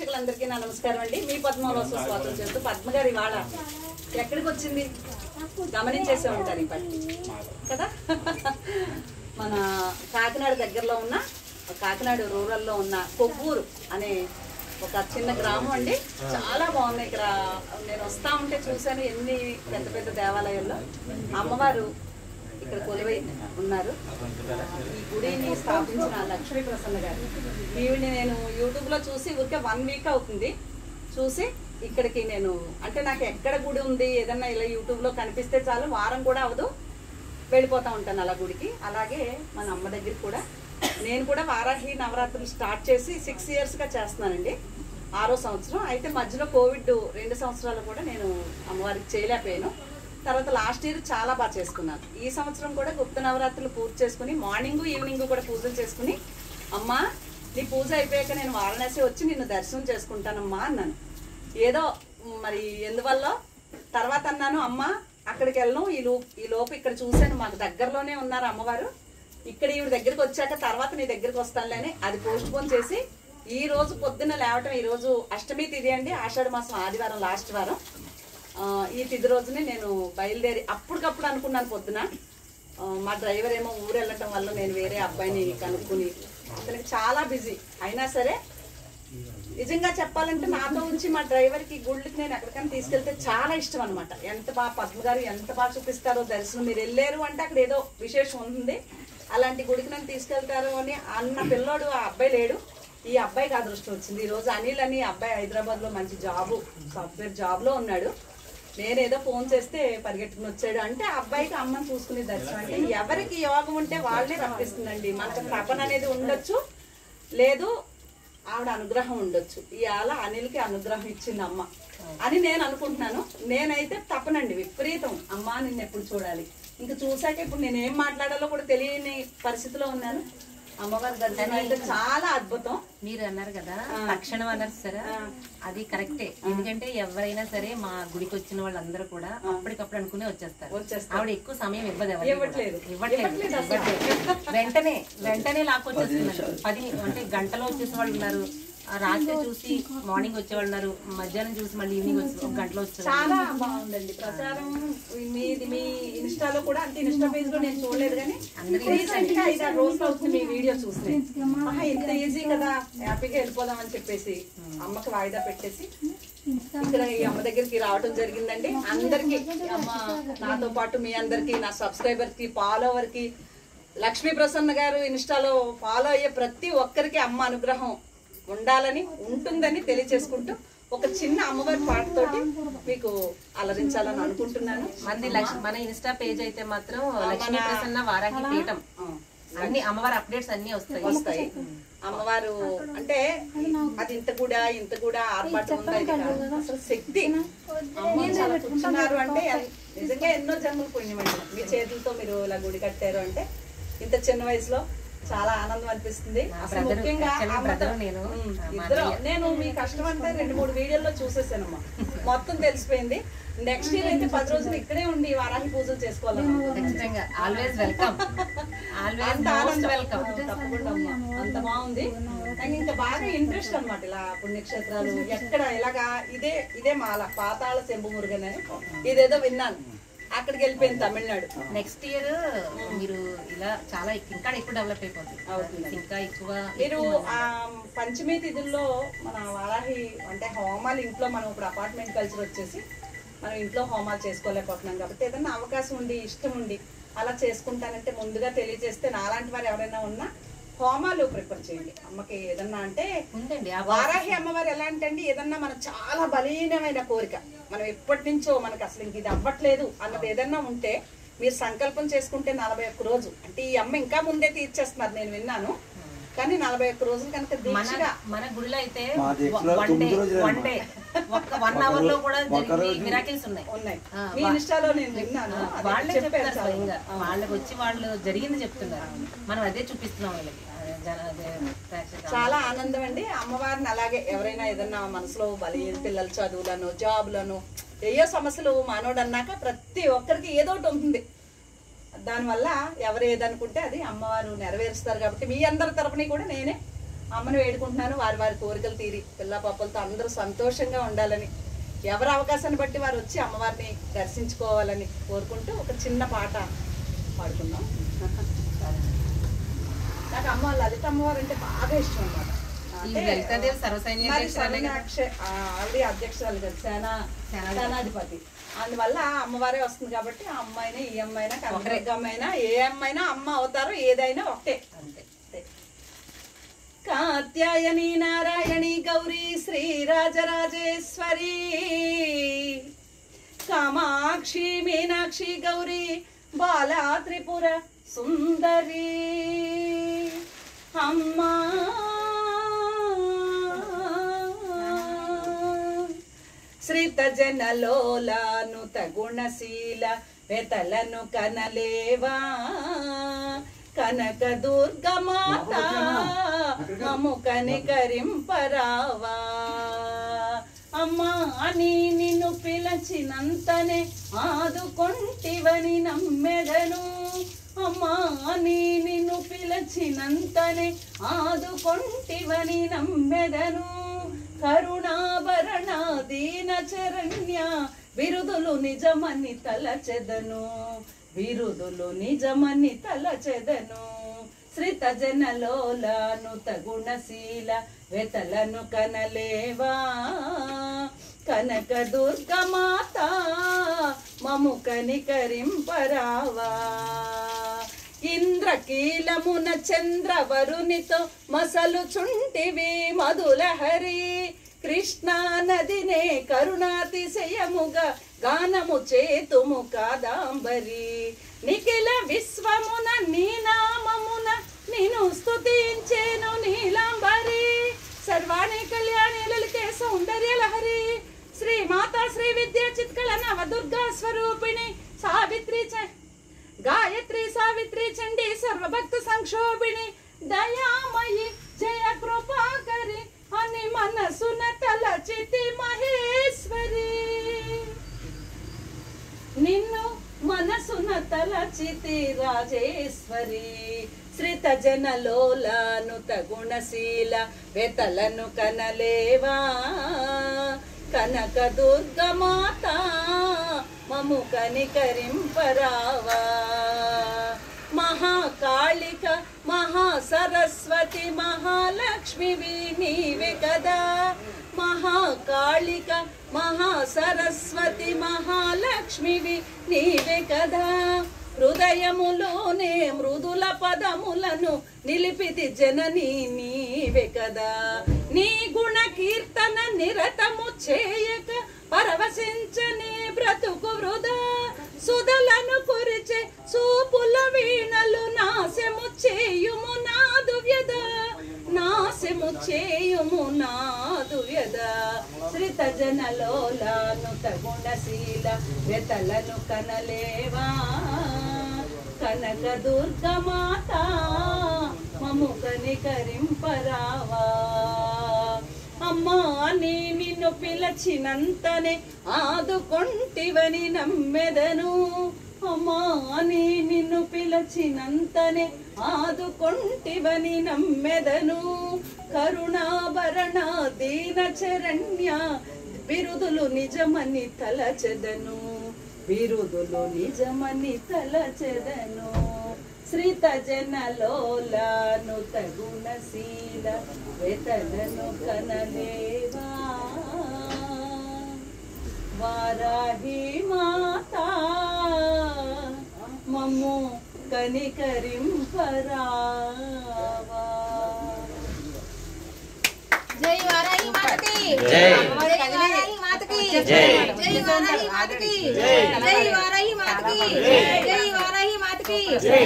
ప్రేక్షకులందరికీ నా నమస్కారం అండి. మీ పద్మలో స్వాగతం చేస్తూ పద్మ గారి ఇవాళ ఎక్కడికి వచ్చింది గమనించేసే ఉంటారు ఇప్పటి కదా. మన కాకినాడ దగ్గరలో ఉన్న కాకినాడ రూరల్లో ఉన్న కొవ్వూరు అనే ఒక చిన్న గ్రామం అండి. చాలా బాగుంది. ఇక్కడ నేను వస్తా ఉంటే చూశాను ఎన్ని పెద్ద పెద్ద దేవాలయాల్లో అమ్మవారు ఇక్కడ కొలువై ఉన్నారు. ఈ గుడిని స్థాపించిన లక్ష్మీ ప్రసన్న గారు. ఈవిని నేను యూట్యూబ్లో చూసి ఊరికే 1 వీక్ అవుతుంది చూసి ఇక్కడికి నేను అంటే నాకు ఎక్కడ గుడి ఉంది ఏదన్నా ఇలా యూట్యూబ్లో కనిపిస్తే చాలు వారం కూడా అవదు వెళ్ళిపోతూ ఉంటాను అలా గుడికి. అలాగే మన అమ్మ దగ్గర కూడా నేను కూడా వారాహి నవరాత్రులు స్టార్ట్ చేసి 6 ఇయర్స్గా చేస్తున్నానండి. 6వ సంవత్సరం. అయితే మధ్యలో కోవిడ్ 2 సంవత్సరాలు కూడా నేను అమ్మవారికి చేయలేకపోయాను. తర్వాత లాస్ట్ ఇయర్ చాలా బాగా చేసుకున్నాను. ఈ సంవత్సరం కూడా గుప్త నవరాత్రులు పూర్తి చేసుకుని మార్నింగ్ ఈవినింగ్ కూడా పూజలు చేసుకుని అమ్మా నీ పూజ అయిపోయాక నేను వారణాసి వచ్చి నిన్ను దర్శనం చేసుకుంటానమ్మా అన్నాను. ఏదో మరి ఎందువల్ల తర్వాత అన్నాను అమ్మ అక్కడికి వెళ్ళను ఈ లోపు ఇక్కడ చూశాను మాకు దగ్గరలోనే ఉన్నారు అమ్మవారు. ఇక్కడ ఈవిడ దగ్గరికి వచ్చాక తర్వాత నీ దగ్గరికి వస్తానులేని అది పోస్ట్ పోన్ చేసి ఈ రోజు పొద్దున్న లేవటం. ఈ రోజు అష్టమి తిథి అండి, ఆషాఢ మాసం ఆదివారం లాస్ట్ వారం. ఈ తిథి రోజుని నేను బయలుదేరి అప్పటికప్పుడు అనుకున్నాను పొద్దున. మా డ్రైవర్ ఏమో ఊరు వెళ్ళటం వల్ల నేను వేరే అబ్బాయిని కనుక్కుని అతనికి చాలా బిజీ అయినా సరే నిజంగా చెప్పాలంటే నాతో ఉంచి మా డ్రైవర్కి గుళ్ళకి నేను ఎక్కడికైనా తీసుకెళ్తే చాలా ఇష్టం అనమాట. ఎంత బాగా పద్మ గారు ఎంత బాగా చూపిస్తారో దర్శనం. మీరు వెళ్ళారు అంటే అక్కడ ఏదో విశేషం ఉంది. అలాంటి గుడికి నన్ను తీసుకెళ్తారు అని అన్న పిల్లోడు ఆ అబ్బాయి లేడు. ఈ అబ్బాయికి అదృష్టం వచ్చింది. ఈరోజు అనిల్ అని అబ్బాయి హైదరాబాద్లో మంచి సాఫ్ట్వేర్ జాబ్లో ఉన్నాడు. నేనేదో ఫోన్ చేస్తే పరిగెట్టుకుని వచ్చాడు. అంటే ఆ అబ్బాయికి అమ్మని చూసుకునే దర్శనం. అంటే ఎవరికి యోగం ఉంటే వాళ్ళే రప్పిస్తుందండి. మనకు తపన అనేది ఉండొచ్చు, లేదు ఆవిడ అనుగ్రహం ఉండొచ్చు. ఇవాళ అనిల్కి అనుగ్రహం ఇచ్చింది అమ్మ అని నేను అనుకుంటున్నాను. నేనైతే తపనండి విపరీతం. అమ్మ నిన్ను ఎప్పుడు చూడాలి. ఇంక చూసాక ఇప్పుడు నేను ఏం మాట్లాడాలో కూడా తెలియని పరిస్థితిలో ఉన్నాను. అమ్మవారి దర్శనం అయితే చాలా అద్భుతం. మీరు అన్నారు కదా తక్షణం అన్నారు సరే, అది కరెక్టే. ఎందుకంటే ఎవరైనా సరే మా గుడికి వచ్చిన వాళ్ళందరూ కూడా అప్పటికప్పుడు అనుకునే వచ్చేస్తారు. ఆవిడ ఎక్కువ సమయం ఇవ్వట్లేదు. వెంటనే లాక్కొచ్చేస్తున్నారు. 10 అంటే గంటలో వచ్చేసే వాళ్ళు ఉన్నారు, రాత్రి చూసి మార్నింగ్ వచ్చేవాళ్ళు ఉన్నారు, మధ్యాహ్నం చూసి మళ్ళీ ఈవినింగ్ వచ్చి 1 గంటలో వచ్చారు. చాలా బాగుందండి ప్రచారం. మీ ఇన్స్టాలో కూడా అంతే. ఇన్స్టా పేజ్ లో నేను చూడలేదు కానీ రీసెంట్ గా 5-6 రోజులు అవుతుంది మీ వీడియో చూస్తే. ఇంత ఈజీ కదా హ్యాపీగా వెళ్ళిపోదామని చెప్పేసి అమ్మకి వాయిదా పెట్టేసి ఇక్కడ ఈ అమ్మ దగ్గరికి రావడం జరిగిందండి. అందరికి అమ్మ నాతో పాటు మీ అందరికి, నా సబ్స్క్రైబర్ కి, ఫాలోవర్ కి, లక్ష్మీ ప్రసన్న గారు ఇన్స్టాలో ఫాలో అయ్యే ప్రతి ఒక్కరికి అమ్మ అనుగ్రహం ఉండాలని ఉంటుందని తెలియచేసుకుంటూ ఒక చిన్న అమ్మవారి పాటతోటి మీకు అలరించాలని అనుకుంటున్నాను. మన ఇన్స్టా పేజ్ అయితే మాత్రం లక్ష్మీ ప్రసన్న వారాహి పీఠం అన్ని అమ్మవారి అప్డేట్స్ అన్ని వస్తాయి. అమ్మవారు అంటే అది ఇంత కూడా ఆర్పాటు ఉంది. అసలు శక్తి అమ్మ చాలా కూర్చున్నారు అంటే నిజంగా ఎన్నో జన్మలు పుణ్యమండి. మీ చేతులతో మీరు ఇలా గుడి కట్టారు అంటే ఇంత చిన్న వయసులో చాలా ఆనందం అనిపిస్తుంది. అసలు ముఖ్యంగా నేను మీ కష్టం అంటే 2-3 వీడియోల్లో చూసేసానమ్మా, మొత్తం తెలిసిపోయింది. నెక్స్ట్ ఇయర్ అయితే 10 రోజులు ఇక్కడే ఉండి వారాహి పూజలు చేసుకోవాలమ్మా. తప్పకుండా అంత బాగుంది. నాకు ఇంకా బాగా ఇంట్రెస్ట్ అనమాట ఇలా పుణ్యక్షేత్రాలు ఎక్కడ ఇలాగా. ఇదే మాల పాతాళ శంభు మురుగన్ అని ఇదేదో విన్నాను. అక్కడికి వెళ్ళిపోయింది తమిళనాడు. నెక్స్ట్ ఇయర్ మీరు ఇలా చాలా ఇంకా ఎక్కువ డెవలప్ అయిపోతుంది. ఇంకా ఎక్కువ మీరు పంచమి తిథుల్లో మన వారాహి అంటే హోమాలు ఇంట్లో మనం ఇప్పుడు అపార్ట్మెంట్ కల్చర్ వచ్చేసి మనం ఇంట్లో హోమాలు చేసుకోలేకపోతున్నాం కాబట్టి ఏదన్నా అవకాశం ఉండి ఇష్టం ఉండి అలా చేసుకుంటానంటే ముందుగా తెలియజేస్తే నాలాంటి వారు ఎవరైనా ఉన్నా హోమాలు ప్రిఫర్ చేయండి. అమ్మకి ఏదన్నా అంటే ఉందండి. వారాహి అమ్మవారు ఎలా అంటే అండి ఏదన్నా మన చాలా బలీనమైన కోరిక, మనం ఎప్పటి నుంచో మనకు అసలు ఇంక ఇది అవ్వట్లేదు అన్నది ఏదన్నా ఉంటే మీరు సంకల్పం చేసుకుంటే 41 రోజు అంటే ఈ అమ్మ ఇంకా ముందే తీర్చేస్తున్నారు నేను విన్నాను. కానీ 41 రోజులు కనుక దీక్షగా మన గుడిలో అయితే 1 అవర్ లో కూడా మిరాకిల్స్ ఉన్నాయి. మీ ఇన్స్టాలో నేను విన్నాను. వాళ్ళే చెప్పారు స్వయంగా. వాళ్ళకి వచ్చి వాళ్ళు జరిగింది చెప్తున్నారు. మనం అదే చూపిస్తున్నాం వాళ్ళకి. చాలా ఆనందం అండి. అమ్మవారిని అలాగే ఎవరైనా ఏదన్నా మనసులో పిల్లల చదువులను, జాబులను, ఏయో సమస్యలు మానవుడు అన్నాక ప్రతి ఒక్కరికి ఏదో ఒకటి ఉంటుంది. దానివల్ల ఎవరు ఏదనుకుంటే అది అమ్మవారు నెరవేరుస్తారు. కాబట్టి మీ అందరి తరపుని కూడా నేనే అమ్మను వేడుకుంటున్నాను వారి వారి కోరికలు తీరి పిల్ల పాపలతో అందరూ సంతోషంగా ఉండాలని, ఎవరి అవకాశాన్ని బట్టి వారు వచ్చి అమ్మవారిని దర్శించుకోవాలని కోరుకుంటూ ఒక చిన్న పాట పాడుకుందాం. నాకు లలిత అమ్మవారు అంటే బాగా ఇష్టం అన్నమాట. ఆవిడ అధ్యక్షురాలు కదా, సేనాధిపతి. అందువల్ల అమ్మవారే వస్తుంది కాబట్టి ఆ అమ్మాయినా ఈ అమ్మాయినా కనకదుర్గ అమ్మాయినా ఏ అమ్మాయినా అమ్మ అవుతారో ఏదైనా ఒకటే అంతే. కాత్యాయని నారాయణి గౌరీ శ్రీరాజరాజేశ్వరి కామాక్షి మీనాక్షి గౌరీ బాలా త్రిపుర సుందరి అమ్మా శ్రీత జనలోలానుత గుణశీల వెతలను కనలేవా కనక దుర్గమాత మము కనికరింపరావా అమ్మా అని నిన్ను పిలచినంతనే ఆదుకొంటివని నమ్మెదను అమ్మా అని నిన్ను పిలచినంతనే ఆదుకొంటివని నమ్మెదను కరుణాభరణ దీన చరణ్య బిరుదులు నిజమని తలచెదను బిరుదులు నిజమని తలచెదను శ్రీత జనలోలానుత గుణశీల వెతలను కనలేవా కనక దుర్గమాత మము కనికరింపరావా ఇంద్రకీలమున చంద్రవరునితో మసలు చుంటివి మధులహరి కృష్ణా నదినే కరుణాతిశయముగా గానము చేతుము కాదాంబరి నిఖిల విశ్వమున నీ నామమున నిన్ను స్తుతించేను నీలాంబరి సర్వాణి కళ్యాణి లలితే సౌందర్య లహరి శ్రీ మాతా శ్రీ విద్యా చిత్కళ నవదుర్గా స్వరూపిణి సావిత్రి గాయత్రి సావిత్రి చండీ సర్వభక్త సంక్షోభిణి దయామయి జయ కృపాకరి అని మనసున తలచితి మహేశ్వరి నిన్ను మనసున తలచితి రాజేశ్వరి శ్రీత జనలోలానుత గుణశీల వెతలను కనలేవా కనక దుర్గమాత మము కనికరింపరావా మహాకాళిక మహాసరస్వతి మహాలక్ష్మివి నీవే కదా మహాకాళిక మహాసరస్వతి మహాలక్ష్మివి నీవే కదా హృదయములోనే మృదుల పదములను నిలిపితి జనని నీవే కదా నీ గుణ కీర్తన నిరతము చేయక పరవశించని బ్రతుకు వృధా సుధలను కురిచే సూపుల వీణలు నాశము చేయుము నాదు వ్యద నాశము చేయుము నాదు వ్యద శ్రీత జనలోలానుత గుణశీల వెతలను కనలేవా కనక దుర్గమాత మము కనికరింపరావా అమ్మా అని నిన్ను పిలచినంతనే ఆదుకొంటివని నమ్మెదను అమ్మా అని నిన్ను పిలచినంతనే ఆదుకొంటివని నమ్మెదను కరుణాభరణ దీన చరణ్య బిరుదులు నిజమని తలచెదను బిరుదులు నిజమని తలచెదను శ్రీత జనలోలానుత గుణశీల వెతలను కనలేవా వారాహి మాత మమ్ము కనికరింపరావా జై వారాహి మాతకి జై వారాహి మాతకి జై వారాహి మాతకి జై వారాహి మాతకి జై వారాహి మాతకి జై